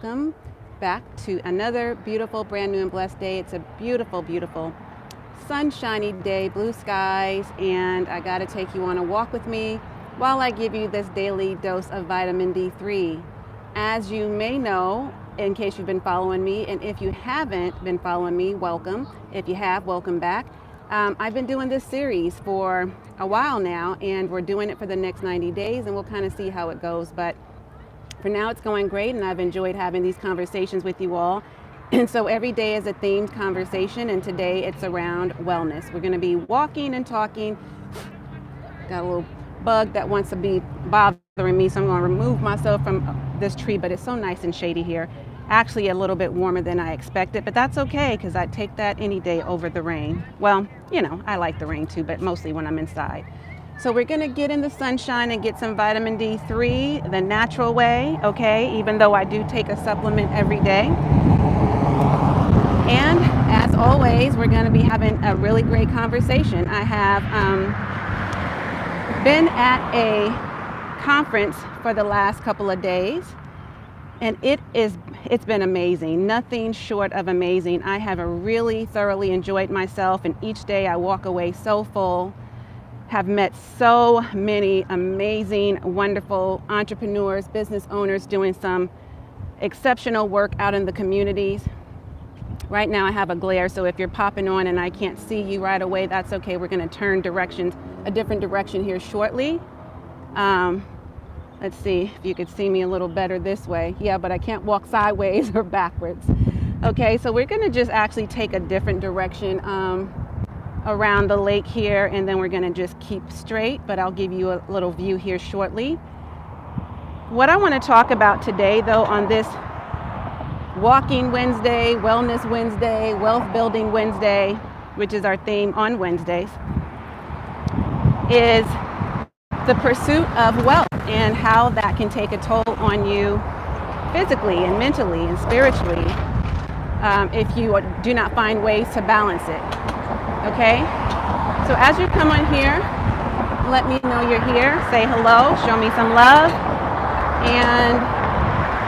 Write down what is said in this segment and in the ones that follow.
Welcome back to another beautiful, brand new and blessed day. It's a beautiful, beautiful, sunshiny day, blue skies, and I got to take you on a walk with me while I give you this daily dose of vitamin D3. As you may know, in case you've been following me, and if you haven't been following me, welcome. If you have, welcome back. I've been doing this series for a while now, and we're doing it for the next 90 days, and we'll kind of see how it goes. But for now, it's going great, and I've enjoyed having these conversations with you all. And so every day is a themed conversation, and today it's around wellness. We're going to be walking and talking. Got a little bug that wants to be bothering me, so I'm going to remove myself from this tree, but it's so nice and shady here. Actually, a little bit warmer than I expected, but that's okay, because I'd take that any day over the rain. Well, you know, I like the rain too, but mostly when I'm inside. So we're going to get in the sunshine and get some vitamin D3 the natural way, okay, even though I do take a supplement every day. And as always, we're going to be having a really great conversation. I have been at a conference for the last couple of days, and it's been amazing, nothing short of amazing. I have really thoroughly enjoyed myself, and each day I walk away so full. Have met so many amazing, wonderful entrepreneurs, business owners doing some exceptional work out in the communities. Right now I have a glare, so if you're popping on and I can't see you right away, that's okay. We're going to turn a different direction here shortly. Let's see if you could see me a little better this way. Yeah, but I can't walk sideways or backwards. Okay, so we're going to just actually take a different direction around the lake here, and then we're going to just keep straight, but I'll give you a little view here shortly. What I want to talk about today, though, on this Walking Wednesday, Wellness Wednesday, Wealth Building Wednesday, which is our theme on Wednesdays, is the pursuit of wealth and how that can take a toll on you physically and mentally and spiritually if you do not find ways to balance it. Okay, so as you come on here, let me know you're here. Say hello, show me some love, and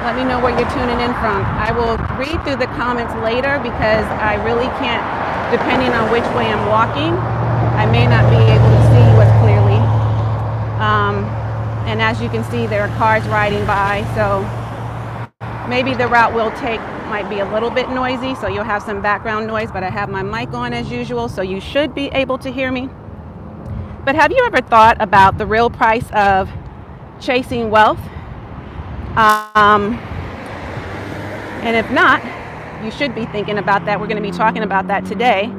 let me know where you're tuning in from. I will read through the comments later because I really can't, depending on which way I'm walking, I may not be able to see you as clearly. And as you can see, there are cars riding by, so maybe the route we'll take might be a little bit noisy, so you'll have some background noise, but I have my mic on as usual, so you should be able to hear me. But have you ever thought about the real price of chasing wealth? And if not, you should be thinking about that. We're going to be talking about that today.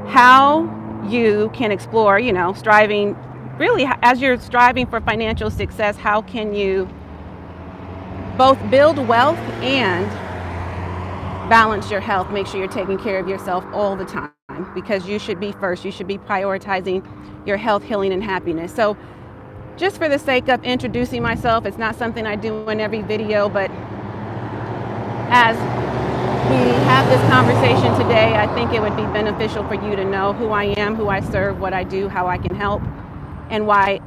How you can explore, striving, really, as you're striving for financial success, how can you both build wealth and balance your health, make sure you're taking care of yourself all the time, because you should be first. You should be prioritizing your health, healing, and happiness. So just for the sake of introducing myself, it's not something I do in every video, but as we have this conversation today, I think it would be beneficial for you to know who I am, who I serve, what I do, how I can help, and why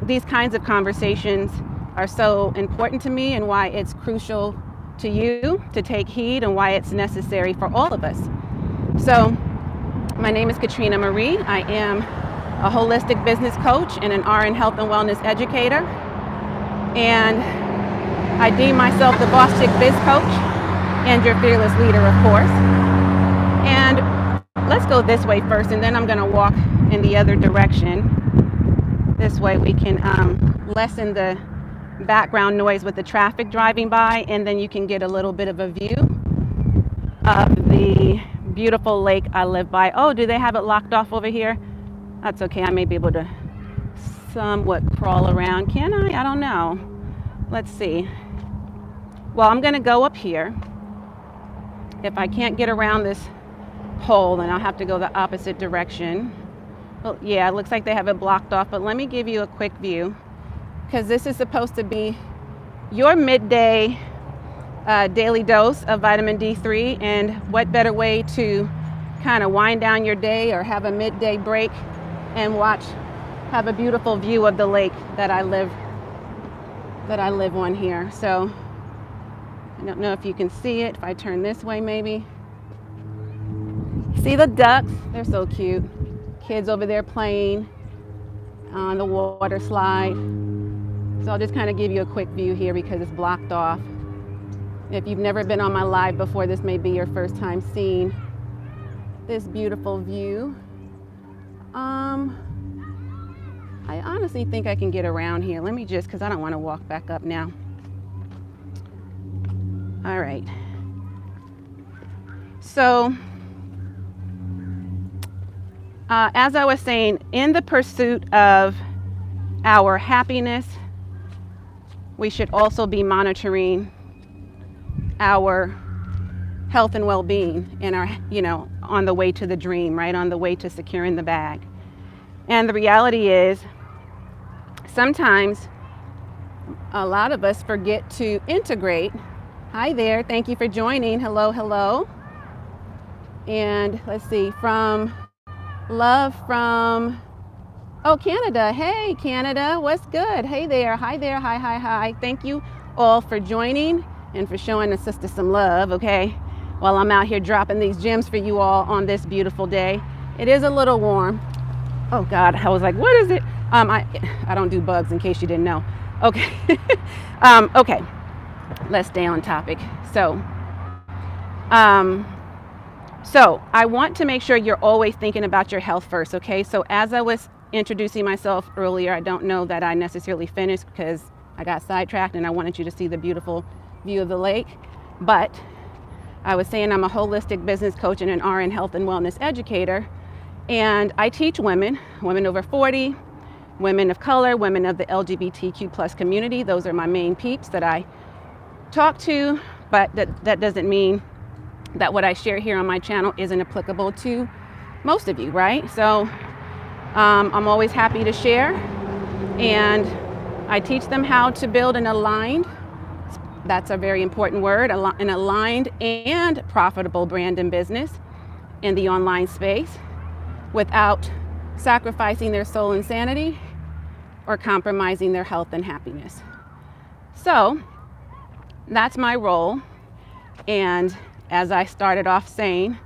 these kinds of conversations are so important to me, and why it's crucial to you to take heed, and why it's necessary for all of us. So my name is Katrina Marie. I am a holistic business coach and an RN health and wellness educator. And I deem myself the Boss Chick Biz Coach and your fearless leader, of course. And let's go this way first, and then I'm going to walk in the other direction. This way we can lessen the background noise with the traffic driving by, and then you can get a little bit of a view of the beautiful lake I live by. Oh, do they have it locked off over here? That's okay. I may be able to somewhat crawl around. Can I? I don't know. Let's see. Well, I'm going to go up here. If I can't get around this pole, then I'll have to go the opposite direction. Well, yeah, it looks like they have it blocked off, but let me give you a quick view, because this is supposed to be your midday daily dose of vitamin D3, and what better way to kind of wind down your day or have a midday break and have a beautiful view of the lake that I live on here. So I don't know if you can see it. If I turn this way, maybe. See the ducks? They're so cute. Kids over there playing on the water slide. So I'll just kind of give you a quick view here because it's blocked off. If you've never been on my live before, this may be your first time seeing this beautiful view. I honestly think I can get around here. Let me just, because I don't want to walk back up now. All right. So, as I was saying, in the pursuit of our happiness, we should also be monitoring our health and well-being and our, on the way to the dream, right? On the way to securing the bag. And the reality is, sometimes a lot of us forget to integrate. Hi there, thank you for joining. Hello, hello. And let's see, from Canada. Hey, Canada, what's good? Hey there, hi there, hi, hi, hi. Thank you all for joining and for showing the sister some love, okay? While I'm out here dropping these gems for you all on this beautiful day. It is a little warm. Oh God, I was like, what is it? I don't do bugs, in case you didn't know. Okay, okay, let's stay on topic. So I want to make sure you're always thinking about your health first, okay? So as I was introducing myself earlier, I don't know that I necessarily finished because I got sidetracked and I wanted you to see the beautiful view of the lake. But I was saying I'm a holistic business coach and an RN health and wellness educator. And I teach women over 40, women of color, women of the LGBTQ plus community. Those are my main peeps that I talk to, but that doesn't mean that what I share here on my channel isn't applicable to most of you, right? So I'm always happy to share, and I teach them how to build an aligned, that's a very important word, an aligned and profitable brand and business in the online space, without sacrificing their soul and sanity or compromising their health and happiness. So that's my role. And as I started off saying,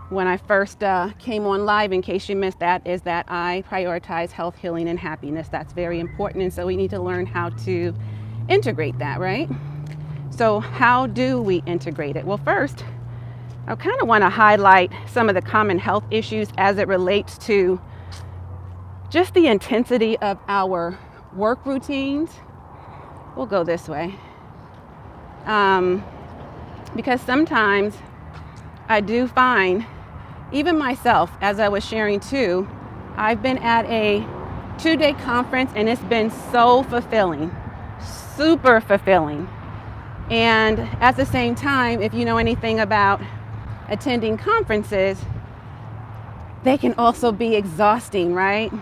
when I first came on live, in case you missed that, is that I prioritize health, healing, and happiness. That's very important. And so we need to learn how to integrate that, right? So how do we integrate it? Well, first, I kind of want to highlight some of the common health issues as it relates to just the intensity of our work routines. We'll go this way. Because sometimes I do find, even myself, as I was sharing too, I've been at a 2-day conference and it's been so fulfilling, super fulfilling. And at the same time, if you know anything about attending conferences, they can also be exhausting, right?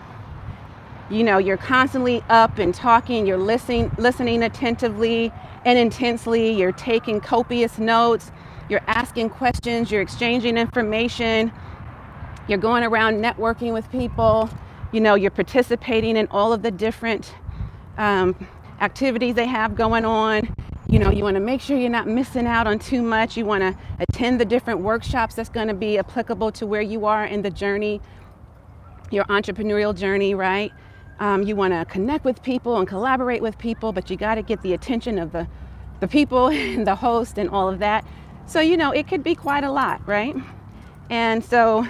You're constantly up and talking, you're listening attentively and intensely, you're taking copious notes, you're asking questions, you're exchanging information, you're going around networking with people, you're participating in all of the different activities they have going on. You want to make sure you're not missing out on too much. You want to attend the different workshops that's going to be applicable to where you are in the journey, your entrepreneurial journey, right? You want to connect with people and collaborate with people, but you got to get the attention of the people and the host and all of that. So, it could be quite a lot, right? And so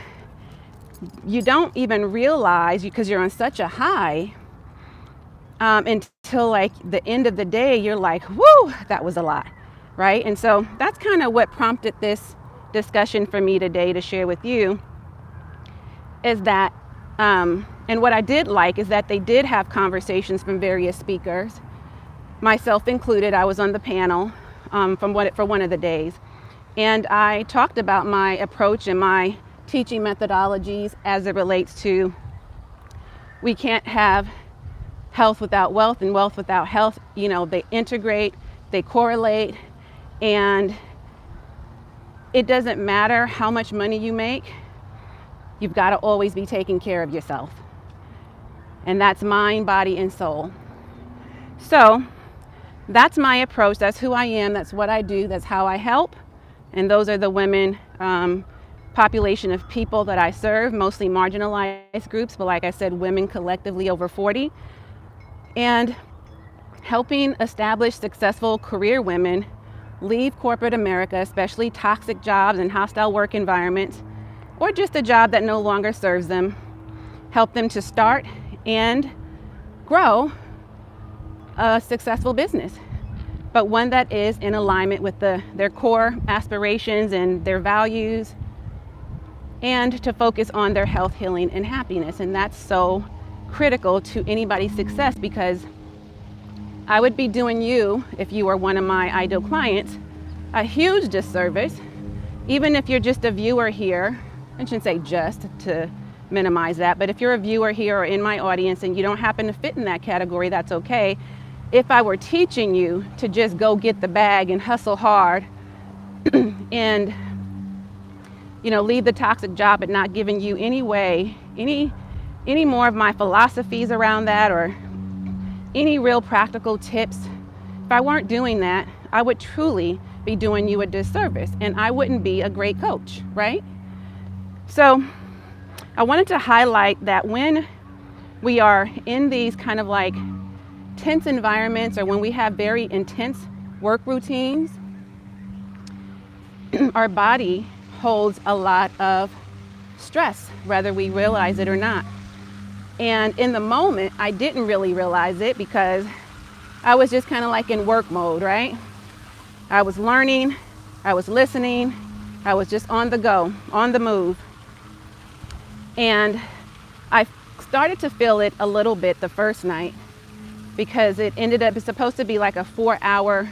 you don't even realize, because you're on such a high, until like the end of the day, you're like, whoo, that was a lot, right? And so that's kind of what prompted this discussion for me today to share with you, is that, and what I did like is that they did have conversations from various speakers, myself included. I was on the panel for one of the days, and I talked about my approach and my teaching methodologies as it relates to, we can't have health without wealth and wealth without health. They integrate, they correlate, and it doesn't matter how much money you make, you've got to always be taking care of yourself. And that's mind, body, and soul. So that's my approach. That's who I am. That's what I do. That's how I help. And those are the women population of people that I serve, mostly marginalized groups, but like I said, women collectively over 40. And helping establish successful career women leave corporate America, especially toxic jobs and hostile work environments, or just a job that no longer serves them, help them to start and grow a successful business, but one that is in alignment with their core aspirations and their values, and to focus on their health, healing, and happiness. And that's so critical to anybody's success, because I would be doing you, if you were one of my ideal clients, a huge disservice, even if you're just a viewer here. I shouldn't say just to minimize that, but if you're a viewer here or in my audience and you don't happen to fit in that category, that's okay. If I were teaching you to just go get the bag and hustle hard and leave the toxic job, but not giving you any more of my philosophies around that or any real practical tips, if I weren't doing that, I would truly be doing you a disservice, and I wouldn't be a great coach, right? So I wanted to highlight that when we are in these kind of like tense environments, or when we have very intense work routines, our body holds a lot of stress, whether we realize it or not. And in the moment, I didn't really realize it because I was just kind of like in work mode, right? I was learning, I was listening, I was just on the go, on the move. And I started to feel it a little bit the first night, because it ended up, it's supposed to be like a 4-hour,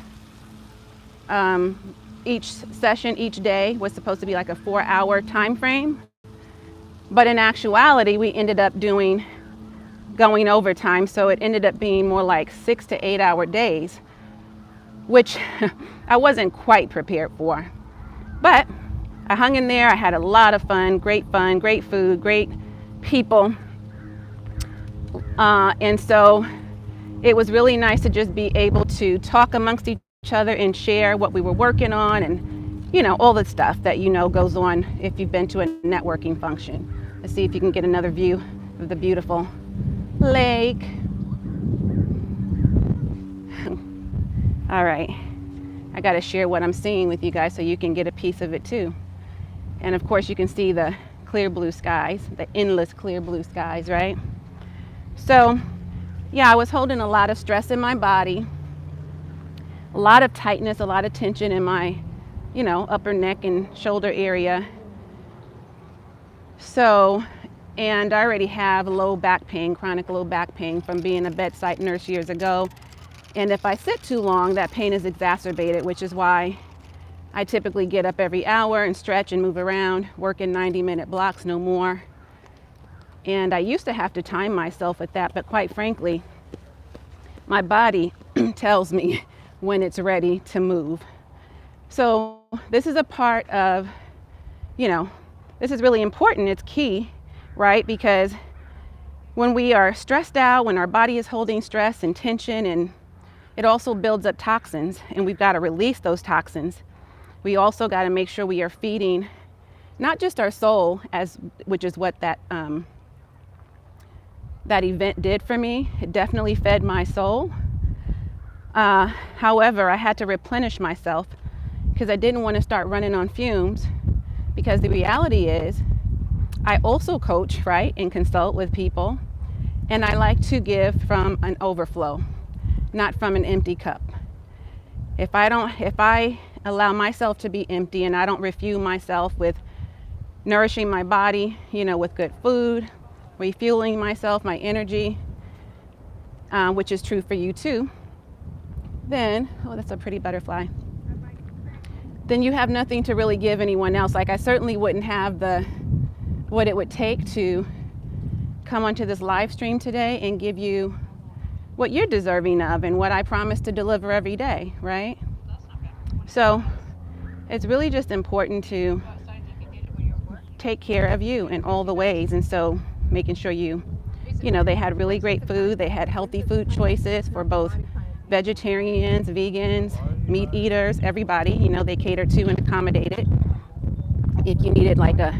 each session, each day was supposed to be like a 4-hour time frame. But in actuality, we ended up going overtime. So it ended up being more like 6 to 8 hour days, which I wasn't quite prepared for. But I hung in there. I had a lot of fun, great food, great people. And so it was really nice to just be able to talk amongst each other and share what we were working on, and all the stuff that goes on if you've been to a networking function. Let's see if you can get another view of the beautiful lake. All right, I got to share what I'm seeing with you guys so you can get a piece of it too. And of course you can see the clear blue skies, the endless clear blue skies, right? So yeah, I was holding a lot of stress in my body, a lot of tightness, a lot of tension in my, upper neck and shoulder area. So, and I already have low back pain, chronic low back pain from being a bedside nurse years ago. And if I sit too long, that pain is exacerbated, which is why I typically get up every hour and stretch and move around, work in 90-minute blocks, no more. And I used to have to time myself with that, but quite frankly, my body tells me when it's ready to move. So this is a part of, this is really important. It's key, right? Because when we are stressed out, when our body is holding stress and tension, and it also builds up toxins, and we've got to release those toxins. We also got to make sure we are feeding not just our soul, which is what that event did for me. It definitely fed my soul. However, I had to replenish myself because I didn't want to start running on fumes, because the reality is I also coach, right, and consult with people, and I like to give from an overflow, not from an empty cup. If I allow myself to be empty and I don't refuel myself with nourishing my body, with good food, refueling myself, my energy, which is true for you too, then, oh, that's a pretty butterfly, then you have nothing to really give anyone else. Like I certainly wouldn't have what it would take to come onto this live stream today and give you what you're deserving of and what I promise to deliver every day, right? So it's really just important to take care of you in all the ways. And so making sure they had really great food, they had healthy food choices for both vegetarians, vegans, meat eaters, everybody, you know, they cater to and accommodate it. If you needed like a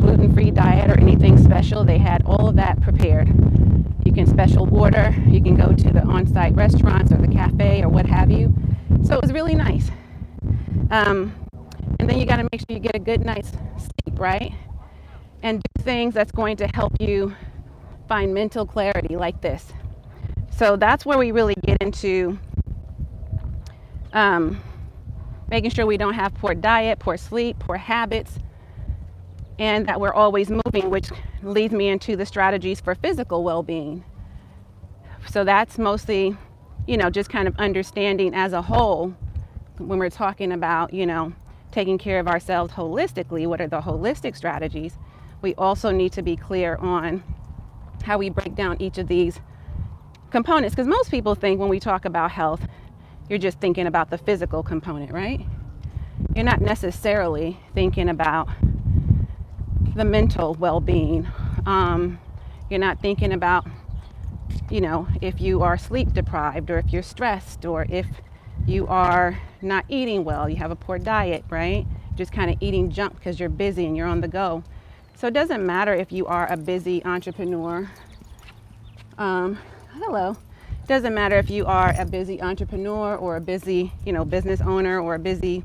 gluten-free diet or anything special, they had all of that prepared. You can special order, you can go to the on-site restaurants or the cafe or what have you. So it was really nice. And then you got to make sure you get a good night's sleep, right? And do things that's going to help you find mental clarity like this. So that's where we really get into making sure we don't have poor diet, poor sleep, poor habits, and that we're always moving, which leads me into the strategies for physical well-being. So that's mostly, you know, just kind of understanding as a whole when we're talking about, you know, taking care of ourselves holistically. What are the holistic strategies? We also need to be clear on how we break down each of these components, because most people think when we talk about health, you're just thinking about the physical component, right? You're not necessarily thinking about the mental well-being. You're not thinking about, you know, if you are sleep deprived, or if you're stressed, or if you are not eating well, you have a poor diet, right? Just kind of eating junk because you're busy and you're on the go. So it doesn't matter if you are a busy entrepreneur. Hello. It doesn't matter if you are a busy entrepreneur or a busy, you know, business owner, or a busy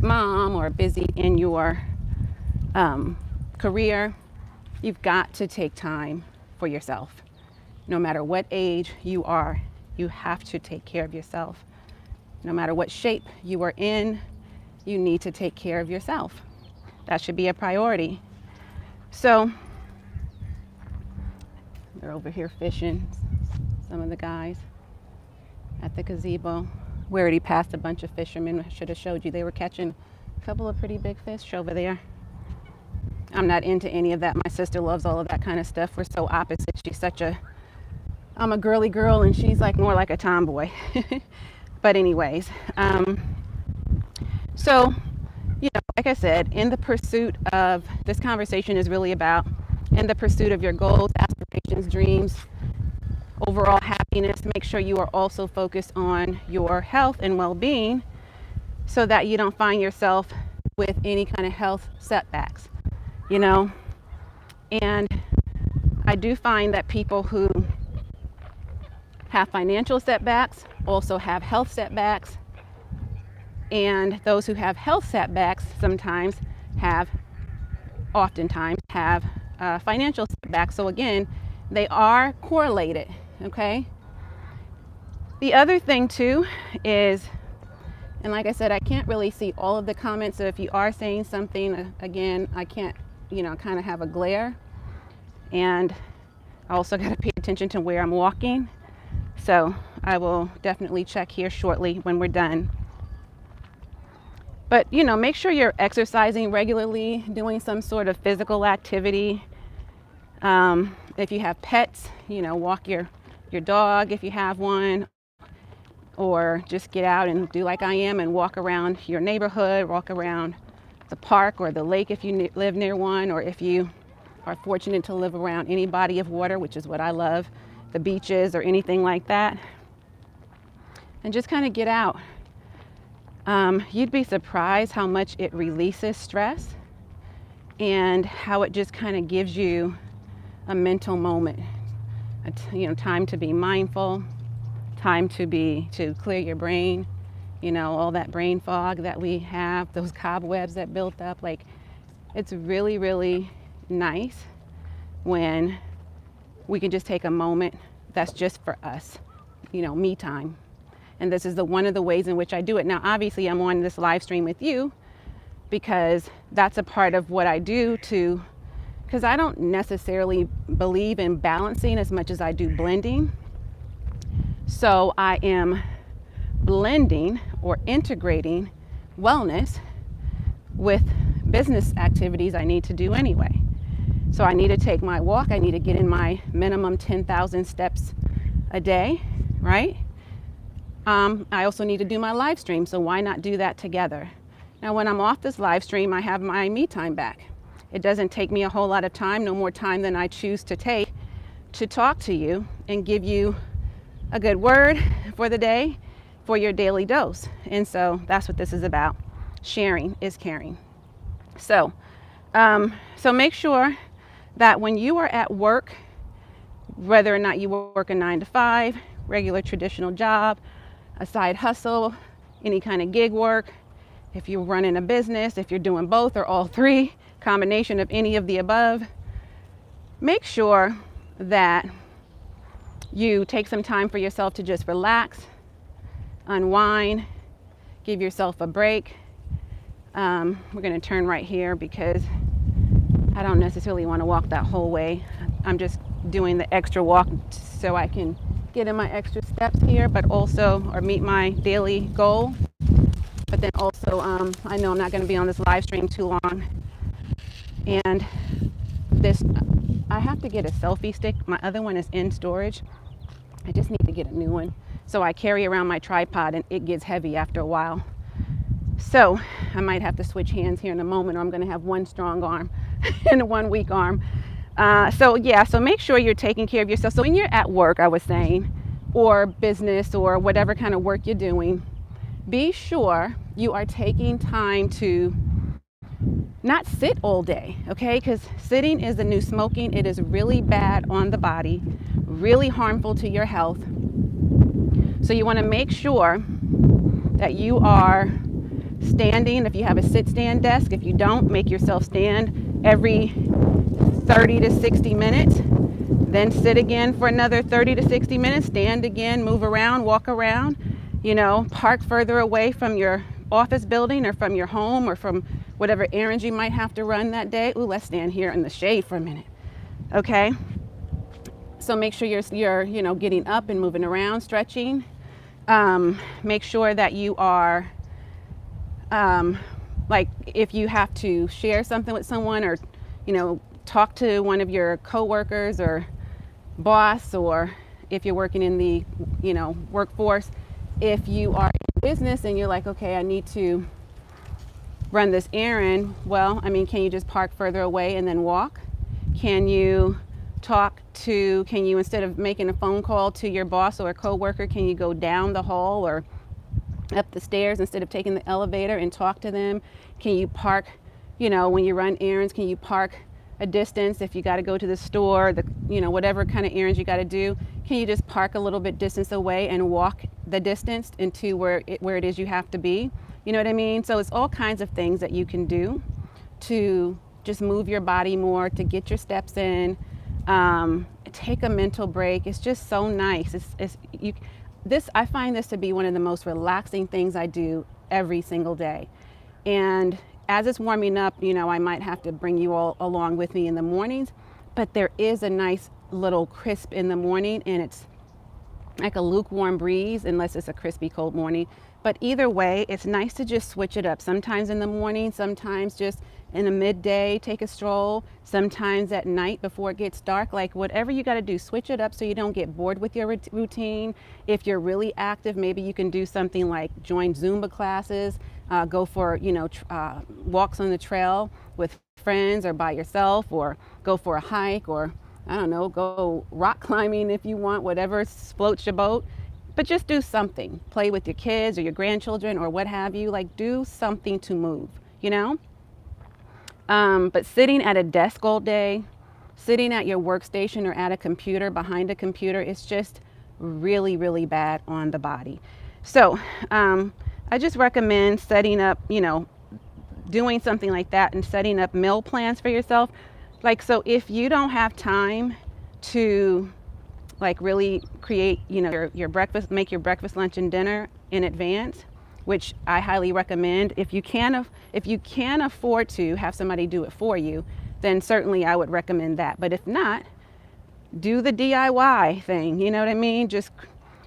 mom, or busy in your career. You've got to take time for yourself. No matter what age you are, you have to take care of yourself. No matter what shape you are in, you need to take care of yourself. That should be a priority. So they're over here fishing, some of the guys at the gazebo. We already passed a bunch of fishermen. I should have showed you. They were catching a couple of pretty big fish over there. I'm not into any of that. My sister loves all of that kind of stuff. We're so opposite. I'm a girly girl and she's like more like a tomboy. But anyways, so, you know, like I said, in the pursuit of, this conversation is really about, in the pursuit of your goals, aspirations, dreams, overall happiness, make sure you are also focused on your health and well-being so that you don't find yourself with any kind of health setbacks, you know. And I do find that people who have financial setbacks also have health setbacks, and those who have health setbacks oftentimes have financial setbacks. So again, they are correlated, okay? The other thing too is, and like I said, I can't really see all of the comments, so if you are saying something, again, I can't, you know, kind of have a glare, and I also got to pay attention to where I'm walking. So I will definitely check here shortly when we're done. But, you know, make sure you're exercising regularly, doing some sort of physical activity. If you have pets, you know, walk your dog if you have one, or just get out and do like I am and walk around your neighborhood, walk around the park or the lake if you live near one, or if you are fortunate to live around any body of water, which is what I love, the beaches or anything like that, and just kind of get out. You'd be surprised how much it releases stress and how it just kind of gives you a mental moment, you know, time to be mindful, time to clear your brain, you know, all that brain fog that we have, those cobwebs that built up. Like, it's really, really nice when we can just take a moment that's just for us, you know, me time. And this is one of the ways in which I do it. Now, obviously, I'm on this live stream with you because that's a part of what I do because I don't necessarily believe in balancing as much as I do blending. So I am blending or integrating wellness with business activities I need to do anyway. So I need to take my walk. I need to get in my minimum 10,000 steps a day, right? I also need to do my live stream. So why not do that together? Now, when I'm off this live stream, I have my me time back. It doesn't take me a whole lot of time, no more time than I choose to take to talk to you and give you a good word for the day for your daily dose. And so that's what this is about. Sharing is caring. So, so make sure that when you are at work, whether or not you work a 9 to 5, regular traditional job, a side hustle, any kind of gig work, if you're running a business, if you're doing both or all three, combination of any of the above, make sure that you take some time for yourself to just relax, unwind, give yourself a break. We're going to turn right here because I don't necessarily want to walk that whole way. I'm just doing the extra walk so I can get in my extra steps here, but also, or meet my daily goal. But then also, I know I'm not going to be on this live stream too long. And this, I have to get a selfie stick. My other one is in storage. I just need to get a new one. So I carry around my tripod and it gets heavy after a while. So I might have to switch hands here in a moment, or I'm going to have one strong arm and one weak arm. So make sure you're taking care of yourself. So when you're at work, I was saying, or business or whatever kind of work you're doing, be sure you are taking time to not sit all day, okay? Because sitting is the new smoking. It is really bad on the body, really harmful to your health. So you want to make sure that you are standing. If you have a sit-stand desk, if you don't, make yourself stand every 30 to 60 minutes, then sit again for another 30 to 60 minutes, stand again, move around, walk around, park further away from your office building or from your home or from whatever errands you might have to run that day. Ooh, let's stand here in the shade for a minute. Okay. So make sure you're getting up and moving around, stretching. Make sure that you are, like if you have to share something with someone or, talk to one of your coworkers or boss, or if you're working in the, workforce, if you are in business and you're like, okay, I need to run this errand. Well, can you just park further away and then walk? Can you instead of making a phone call to your boss or a coworker, can you go down the hall or up the stairs instead of taking the elevator and talk to them? Can you park, when you run errands, can you park a distance if you got to go to the store, whatever kind of errands you got to do? Can you just park a little bit distance away and walk the distance into where it is you have to be? You know what I mean? So it's all kinds of things that you can do to just move your body more, to get your steps in, take a mental break. It's just so nice. I find this to be one of the most relaxing things I do every single day. And as it's warming up, I might have to bring you all along with me in the mornings, but there is a nice little crisp in the morning, and it's like a lukewarm breeze unless it's a crispy cold morning. But either way, it's nice to just switch it up. Sometimes in the morning, sometimes just in the midday, take a stroll, sometimes at night before it gets dark. Like whatever you got to do, switch it up so you don't get bored with your routine. If you're really active, maybe you can do something like join Zumba classes, go for walks on the trail with friends or by yourself, or go for a hike, or I don't know, go rock climbing if you want, whatever floats your boat. But just do something. Play with your kids or your grandchildren or what have you. Like do something to move, But sitting at a desk all day, sitting at your workstation or at a computer, behind a computer, it's just really, really bad on the body. So I just recommend setting up, doing something like that and setting up meal plans for yourself. Like, so if you don't have time to really create, your breakfast, make your breakfast, lunch, and dinner in advance, which I highly recommend. If you can afford to have somebody do it for you, then certainly I would recommend that. But if not, do the DIY thing. You know what I mean? Just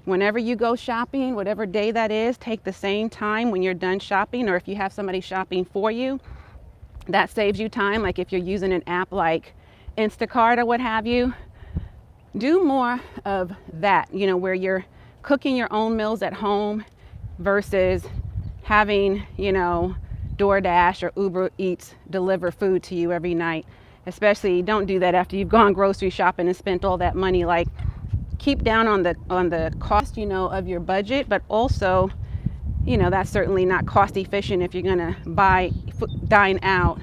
whenever you go shopping, whatever day that is, take the same time when you're done shopping, or if you have somebody shopping for you, that saves you time. Like if you're using an app like Instacart or what have you, do more of that, where you're cooking your own meals at home versus having, DoorDash or Uber Eats deliver food to you every night. Especially don't do that after you've gone grocery shopping and spent all that money. Like keep down on the cost, of your budget, but also, that's certainly not cost efficient if you're going to dine out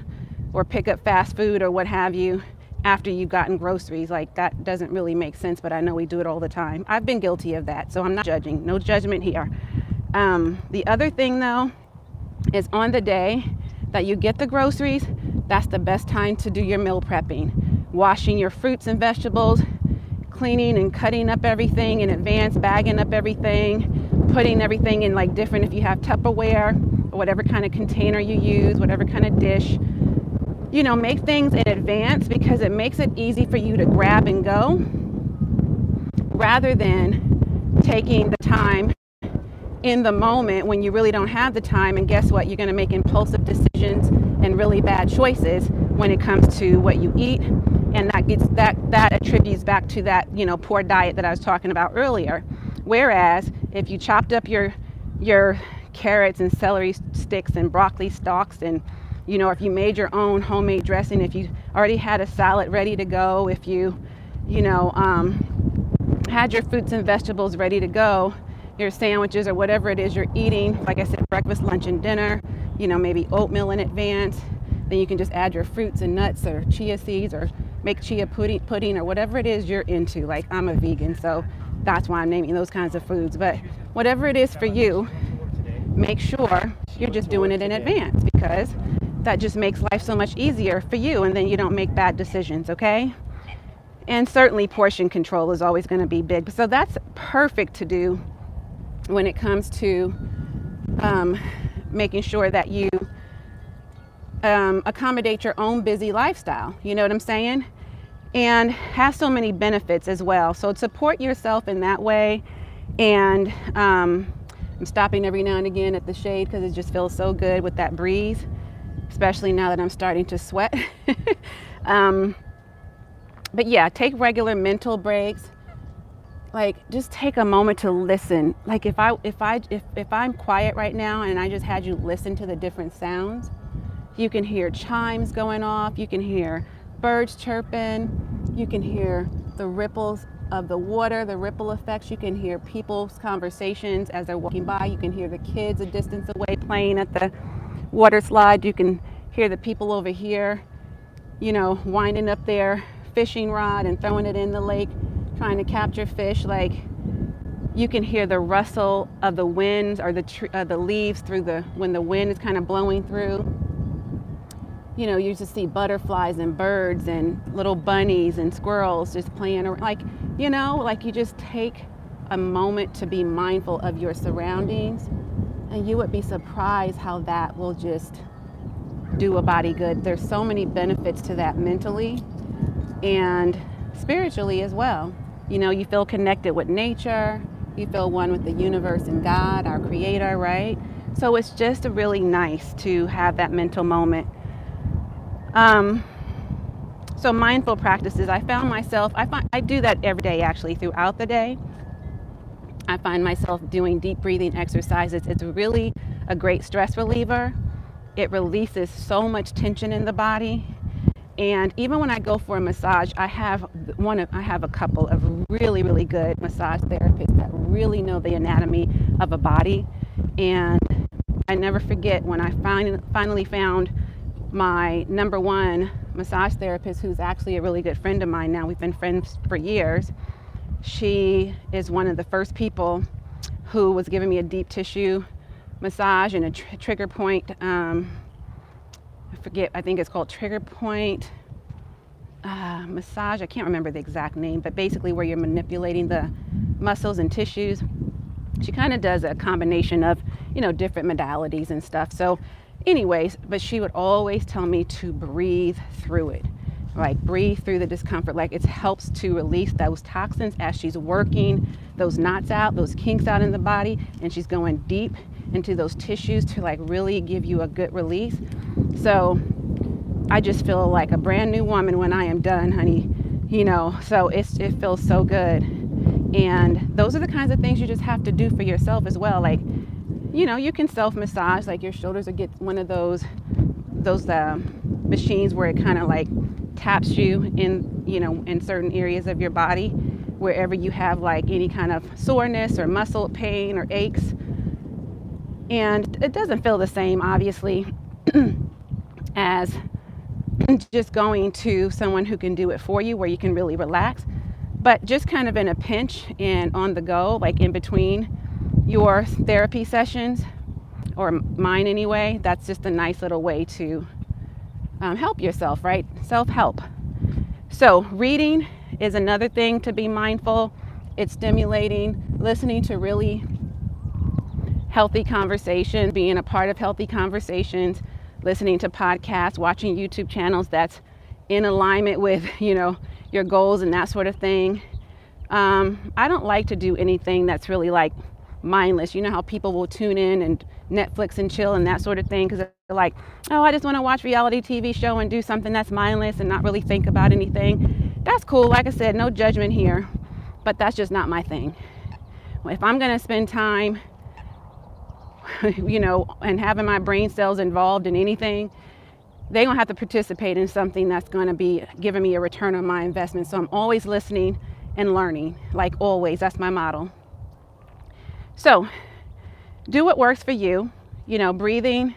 or pick up fast food or what have you after you've gotten groceries. Like, that doesn't really make sense, but I know we do it all the time. I've been guilty of that, so I'm not judging. No judgment here. The other thing, though, is on the day that you get the groceries, that's the best time to do your meal prepping. Washing your fruits and vegetables, cleaning and cutting up everything in advance, bagging up everything, putting everything in like different, if you have Tupperware or whatever kind of container you use, whatever kind of dish. Make things in advance because it makes it easy for you to grab and go rather than taking the time in the moment when you really don't have the time. And guess what? You're going to make impulsive decisions and really bad choices when it comes to what you eat. And that attributes back to that, poor diet that I was talking about earlier. Whereas if you chopped up your carrots and celery sticks and broccoli stalks, and if you made your own homemade dressing, if you already had a salad ready to go, if you had your fruits and vegetables ready to go, your sandwiches or whatever it is you're eating, like I said, breakfast, lunch, and dinner, maybe oatmeal in advance, then you can just add your fruits and nuts or chia seeds or make chia pudding or whatever it is you're into. Like, I'm a vegan, so that's why I'm naming those kinds of foods. But whatever it is for you, make sure you're just doing it in advance, because that just makes life so much easier for you, and then you don't make bad decisions, okay? And certainly portion control is always going to be big. So that's perfect to do when it comes to making sure that you accommodate your own busy lifestyle. You know what I'm saying? And has so many benefits as well. So support yourself in that way. And I'm stopping every now and again at the shade because it just feels so good with that breeze, especially now that I'm starting to sweat. But yeah, take regular mental breaks. Like, just take a moment to listen. Like, if I'm quiet right now and I just had you listen to the different sounds, you can hear chimes going off, you can hear birds chirping, you can hear the ripples of the water, the ripple effects, you can hear people's conversations as they're walking by, you can hear the kids a distance away playing at the water slide, you can hear the people over here, winding up their fishing rod and throwing it in the lake, trying to capture fish. Like, you can hear the rustle of the winds or the leaves when the wind is kind of blowing through. You just see butterflies and birds and little bunnies and squirrels just playing around. Like, you just take a moment to be mindful of your surroundings, and you would be surprised how that will just do a body good. There's so many benefits to that mentally and spiritually as well. You feel connected with nature, you feel one with the universe and God, our creator, right? So it's just really nice to have that mental moment. So mindful practices, I do that every day, actually, throughout the day. I find myself doing deep breathing exercises. It's really a great stress reliever. It releases so much tension in the body. And even when I go for a massage, I have a couple of really, really good massage therapists that really know the anatomy of a body. And I never forget when I finally found my number one massage therapist, who's actually a really good friend of mine now. We've been friends for years. She is one of the first people who was giving me a deep tissue massage and a trigger point. I think it's called trigger point massage. I can't remember the exact name, but basically where you're manipulating the muscles and tissues. She kind of does a combination of, different modalities and stuff. So anyways, but she would always tell me to breathe through it. Like, breathe through the discomfort. Like, it helps to release those toxins as she's working those knots out, those kinks out in the body, and she's going deep into those tissues to like really give you a good release. So I just feel like a brand new woman when I am done, honey. So it feels so good. And those are the kinds of things you just have to do for yourself as well. Like, you can self-massage, like your shoulders, or get one of those machines where it kind of like taps you in certain areas of your body wherever you have like any kind of soreness or muscle pain or aches. And it doesn't feel the same, obviously, as just going to someone who can do it for you, where you can really relax. But just kind of in a pinch and on the go, like in between your therapy sessions, or mine anyway, that's just a nice little way to help yourself, right? Self-help. So reading is another thing to be mindful. It's stimulating, listening to really healthy conversations, being a part of healthy conversations, listening to podcasts, watching YouTube channels that's in alignment with, your goals and that sort of thing. I don't like to do anything that's really like mindless. You know how people will tune in and Netflix and chill and that sort of thing because they're like, oh, I just want to watch reality TV show and do something that's mindless and not really think about anything. That's cool. Like I said, no judgment here, but that's just not my thing. If I'm going to spend time, and having my brain cells involved in anything, they're going to have to participate in something that's going to be giving me a return on my investment. So I'm always listening and learning, like always. That's my model. So do what works for you. Breathing.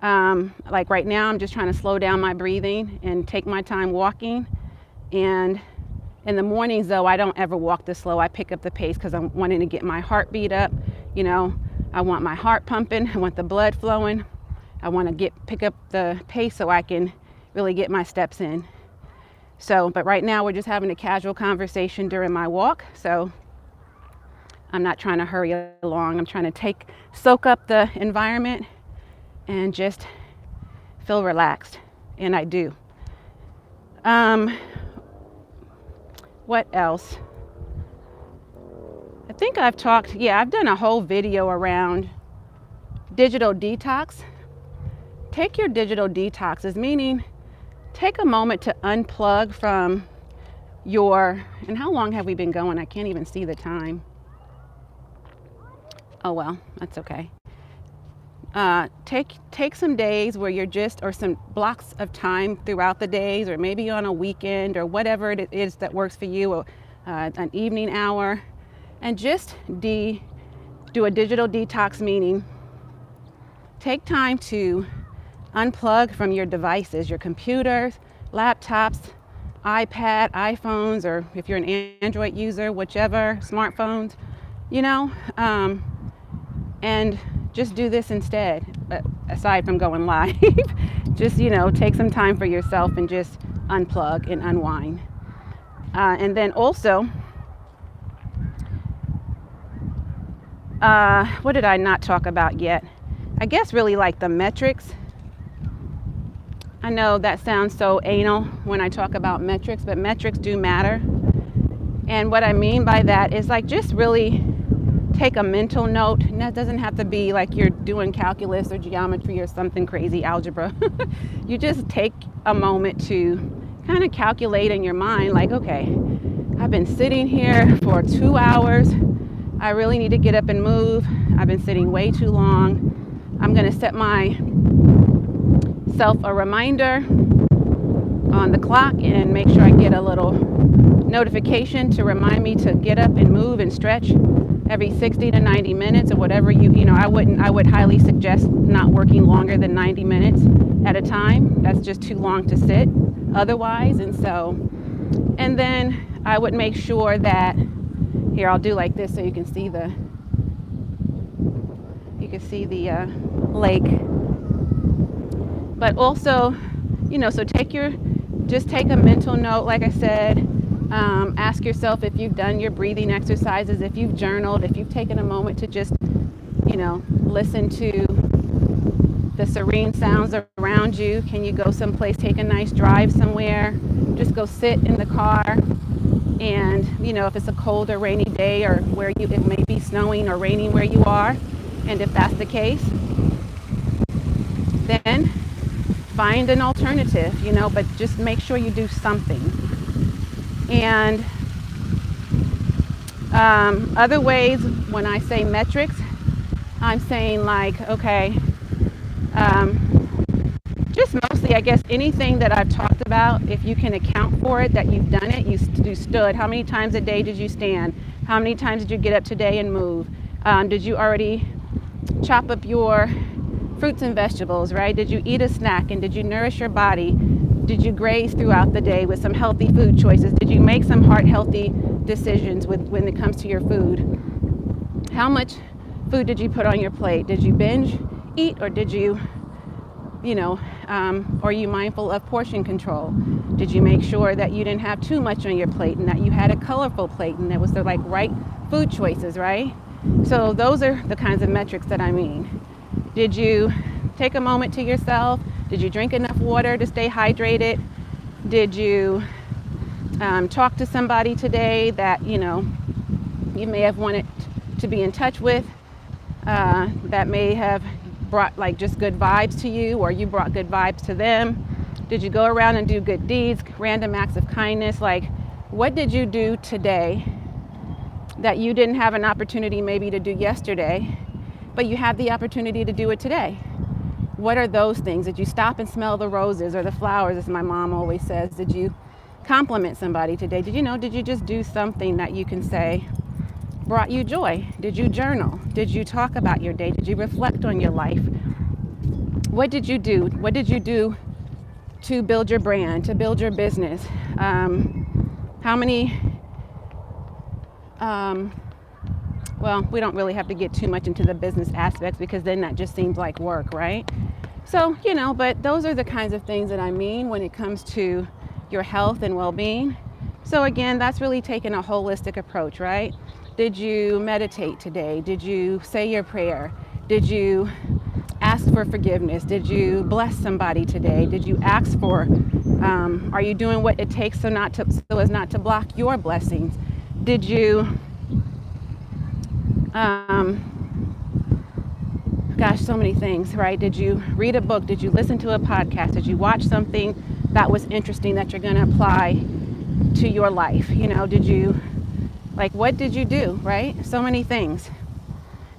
Like right now, I'm just trying to slow down my breathing and take my time walking. And in the mornings, though, I don't ever walk this slow. I pick up the pace because I'm wanting to get my heartbeat up. I want my heart pumping. I want the blood flowing. I want to pick up the pace so I can really get my steps in. But right now we're just having a casual conversation during my walk. So I'm not trying to hurry along. I'm trying to soak up the environment and just feel relaxed. And I do. What else? I think I've done a whole video around digital detox. Take your digital detoxes, meaning take a moment to unplug from and how long have we been going? I can't even see the time. Oh well, that's okay. Take some days where or some blocks of time throughout the days, or maybe on a weekend or whatever it is that works for you, or an evening hour, and just do a digital detox, meaning take time to unplug from your devices, your computers, laptops, iPad, iPhones, or if you're an Android user, whichever, smartphones, and just do this instead, aside from going live. Just, take some time for yourself and just unplug and unwind. And then also, what did I not talk about yet? I guess really like the metrics. I know that sounds so anal when I talk about metrics, but metrics do matter. And what I mean by that is like just really take a mental note, and that doesn't have to be like you're doing calculus or geometry or something crazy, algebra. You just take a moment to kind of calculate in your mind, like, okay, I've been sitting here for 2 hours. I really need to get up and move. I've been sitting way too long. I'm going to set myself a reminder on the clock and make sure I get a little notification to remind me to get up and move and stretch every 60 to 90 minutes or whatever I would highly suggest not working longer than 90 minutes at a time. That's just too long to sit otherwise. And then I would make sure that, here, I'll do like this so you can see the lake. But also, so take a mental note, like I said. Ask yourself if you've done your breathing exercises, if you've journaled, if you've taken a moment to just, listen to the serene sounds around you. Can you go someplace, take a nice drive somewhere, just go sit in the car, and, if it's a cold or rainy day, or it may be snowing or raining where you are, and if that's the case, then find an alternative, but just make sure you do something. And other ways, when I say metrics, I'm saying like, okay, just mostly, I guess anything that I've talked about, if you can account for it, that you've done it, you stood. How many times a day did you stand? How many times did you get up today and move? Did you already chop up your fruits and vegetables, right? Did you eat a snack and did you nourish your body? Did you graze throughout the day with some healthy food choices? Did you make some heart healthy decisions when it comes to your food? How much food did you put on your plate? Did you binge eat, or did you, are you mindful of portion control? Did you make sure that you didn't have too much on your plate and that you had a colorful plate and that was the right food choices, right? So those are the kinds of metrics that I mean. Did you take a moment to yourself? Did you drink enough water to stay hydrated? Did you talk to somebody today that you may have wanted to be in touch with, that may have brought just good vibes to you, or you brought good vibes to them? Did you go around and do good deeds, random acts of kindness? What did you do today that you didn't have an opportunity maybe to do yesterday, but you have the opportunity to do it today? What are those things? Did you stop and smell the roses or the flowers, as my mom always says? Did you compliment somebody today? Did you just do something that you can say brought you joy? Did you journal? Did you talk about your day? Did you reflect on your life? What did you do? What did you do to build your brand, to build your business? How many, well, we don't really have to get too much into the business aspects, because then that just seems like work, right? So, but those are the kinds of things that I mean when it comes to your health and well-being. So again, that's really taking a holistic approach, right? Did you meditate today? Did you say your prayer? Did you ask for forgiveness? Did you bless somebody today? Did you ask for, are you doing what it takes so as not to block your blessings? Did you, gosh, so many things, right? Did you read a book? Did you listen to a podcast? Did you watch something that was interesting that you're going to apply to your life? Did you, what did you do, right? So many things.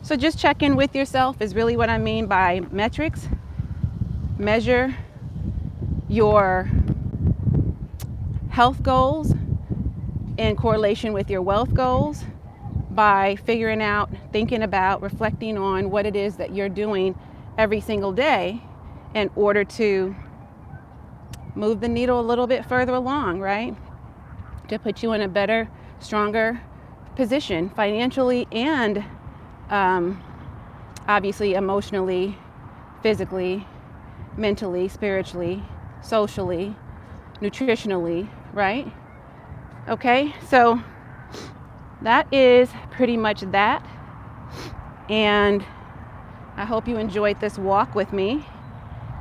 So just check in with yourself is really what I mean by metrics. Measure your health goals in correlation with your wealth goals by figuring out, thinking about, reflecting on what it is that you're doing every single day in order to move the needle a little bit further along, right? To put you in a better, stronger position financially and obviously emotionally, physically, mentally, spiritually, socially, nutritionally, right? Okay, so that is pretty much that. And I hope you enjoyed this walk with me.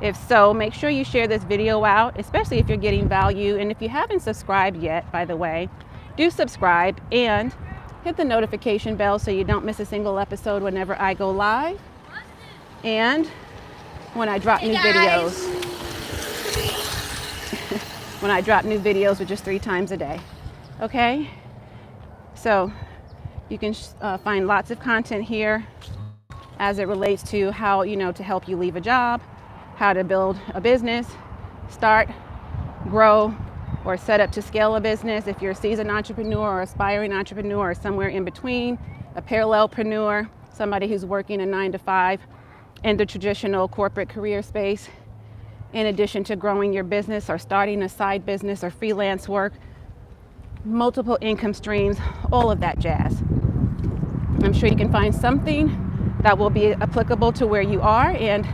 If so, make sure you share this video out, especially if you're getting value. And if you haven't subscribed yet, by the way, do subscribe and hit the notification bell so you don't miss a single episode whenever I go live and when I drop new videos. When I drop new videos, which is 3 times a day. Okay? So you can find lots of content here as it relates to how, to help you leave a job, how to build a business, start, grow, or set up to scale a business. If you're a seasoned entrepreneur or aspiring entrepreneur or somewhere in between, a parallelpreneur, somebody who's working a 9-to-5 in the traditional corporate career space, in addition to growing your business or starting a side business or freelance work, multiple income streams, all of that jazz. I'm sure you can find something that will be applicable to where you are, and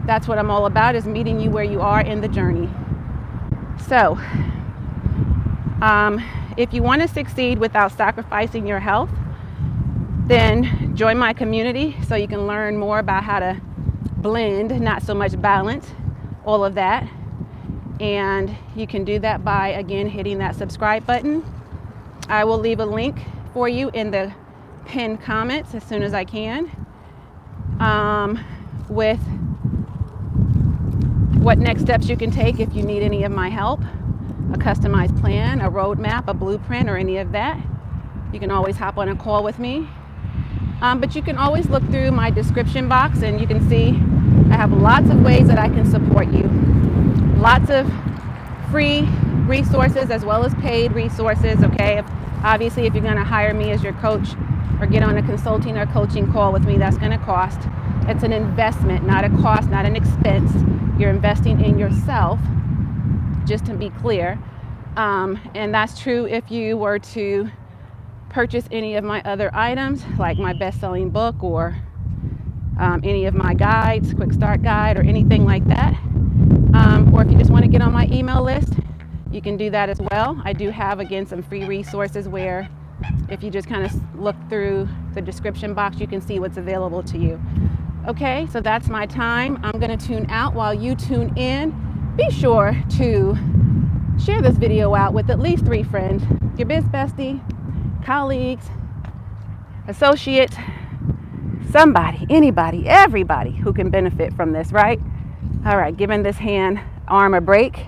that's what I'm all about, is meeting you where you are in the journey. So, if you want to succeed without sacrificing your health, then join my community so you can learn more about how to blend, not so much balance, all of that. And you can do that by, again, hitting that subscribe button. I will leave a link for you in the pinned comments as soon as I can, with what next steps you can take if you need any of my help, a customized plan, a roadmap, a blueprint, or any of that. You can always hop on a call with me. But you can always look through my description box and you can see I have lots of ways that I can support you. lots of free resources as well as paid resources, okay? Obviously, if you're going to hire me as your coach or get on a consulting or coaching call with me, that's going to cost. It's an investment, not a cost, not an expense. You're investing in yourself, just to be clear. And that's true if you were to purchase any of my other items, like my best-selling book or any of my guides, quick start guide or anything like that. Or if you just want to get on my email list, you can do that as well. I do have, again, some free resources where if you just kind of look through the description box, you can see what's available to you. Okay, so that's my time. I'm going to tune out while you tune in. Be sure to share this video out with at least 3 friends, your biz bestie, colleagues, associates, somebody, anybody, everybody who can benefit from this, right? All right, giving this arm a break.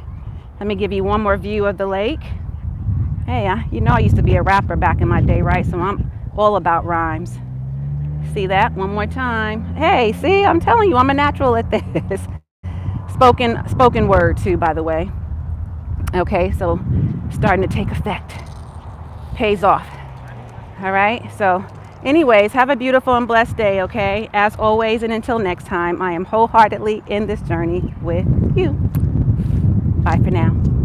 Let me give you one more view of the lake. Hey, you know I used to be a rapper back in my day, right? So I'm all about rhymes. See that? One more time. Hey, see, I'm telling you, I'm a natural at this. Spoken word too, by the way. Okay, so starting to take effect. Pays off. All right, so anyways, have a beautiful and blessed day, okay? As always, and until next time, I am wholeheartedly in this journey with you. Bye for now.